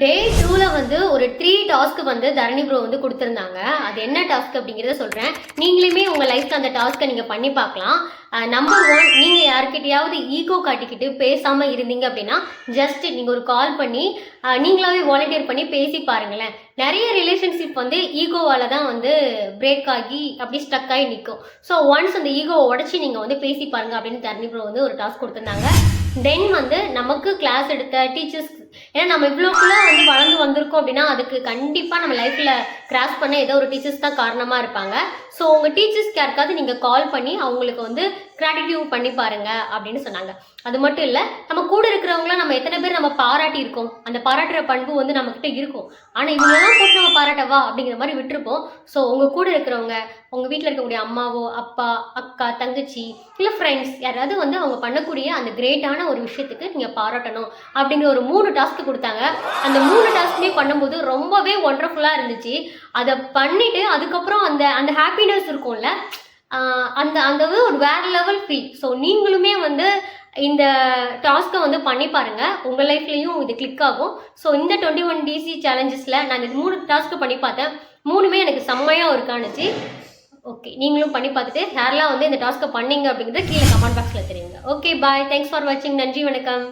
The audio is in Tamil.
டே 2ல வந்து ஒரு 3 டாஸ்க் வந்து தரணி ப்ரோ வந்து கொடுத்துருந்தாங்க. அது என்ன டாஸ்க் அப்படிங்கிறத சொல்கிறேன். நீங்களுமே உங்கள் லைஃப்பில் அந்த டாஸ்க்கை நீங்கள் பண்ணி பார்க்கலாம். நம்பர் 1, நீங்கள் யார்கிட்டையாவது ஈகோ காட்டிக்கிட்டு பேசாமல் இருந்தீங்க அப்படின்னா ஜஸ்ட் நீங்கள் ஒரு கால் பண்ணி நீங்களாவே வாலண்டியர் பண்ணி பேசி பாருங்களேன். நிறைய ரிலேஷன்ஷிப் வந்து ஈகோவால் தான் வந்து பிரேக் ஆகி அப்படி ஸ்டக் ஆகி நிற்கும். ஸோ ஒன்ஸ் அந்த ஈகோவை உடச்சி நீங்கள் வந்து பேசி பாருங்க அப்படின்னு தரணி ப்ரோ வந்து ஒரு டாஸ்க் கொடுத்துருந்தாங்க. தென் வந்து நமக்கு கிளாஸ் எடுத்த டீச்சர்ஸ், ஏன்னா நம்ம இவ்வளோக்குள்ள வந்து வளர்ந்து வந்திருக்கோம் அப்படின்னா அதுக்கு கண்டிப்பாக நம்ம லைஃப்பில் கிராஸ் பண்ண ஏதோ ஒரு டீச்சர்ஸ் தான் காரணமாக இருப்பாங்க. ஸோ உங்கள் டீச்சர்ஸ்க்கு யாருக்காவது நீங்கள் கால் பண்ணி அவங்களுக்கு வந்து கிராட்டிடியூட் பண்ணி பாருங்க அப்படின்னு சொன்னாங்க. அது மட்டும் இல்லை, நம்ம கூட இருக்கிறவங்களாம் நம்ம எத்தனை பேர் நம்ம பாராட்டி இருக்கோம், அந்த பாராட்டுற பண்பு வந்து நம்மக்கிட்ட இருக்கும். ஆனால் இவங்கெல்லாம் போட்டு நம்ம பாராட்டவா அப்படிங்கிற மாதிரி விட்டுருப்போம். ஸோ உங்கள் கூட இருக்கிறவங்க, உங்கள் வீட்டில் இருக்கக்கூடிய அம்மாவோ அப்பா அக்கா தங்கச்சி இல்லை ஃப்ரெண்ட்ஸ் யாராவது வந்து அவங்க பண்ணக்கூடிய அந்த கிரேட்டான ஒரு விஷயத்துக்கு நீங்கள் பாராட்டணும் அப்படிங்கிற ஒரு 3 டாஸ்க் கொடுத்தாங்க. அந்த 3 டாஸ்க்குமே பண்ணும்போது ரொம்பவே ஒண்டர்ஃபுல்லாக இருந்துச்சு. அதை பண்ணிவிட்டு அதுக்கப்புறம் அந்த அந்த ஹாப்பினஸ் இருக்கும்ல, அந்த அந்த ஒரு வேற லெவல் ஃபீல். ஸோ நீங்களுமே வந்து இந்த டாஸ்க்கை வந்து பண்ணி பாருங்கள், உங்கள் லைஃப்லையும் இது கிளிக் ஆகும். ஸோ இந்த 21 DC சேலஞ்சஸில் நான் இந்த 3 டாஸ்க்கு பண்ணி பார்த்தேன். 3மே எனக்கு செம்மையாக இருக்கானுச்சு. ஓகே, நீங்களும் பண்ணி பார்த்துட்டு யாரெல்லாம் வந்து இந்த டாஸ்க்கை பண்ணீங்க அப்படிங்கிறத கீழே கமெண்ட் பாக்ஸில் தெரியுங்க. ஓகே, பாய், தேங்க்ஸ் ஃபார் வாட்சிங். நன்றி, வணக்கம்.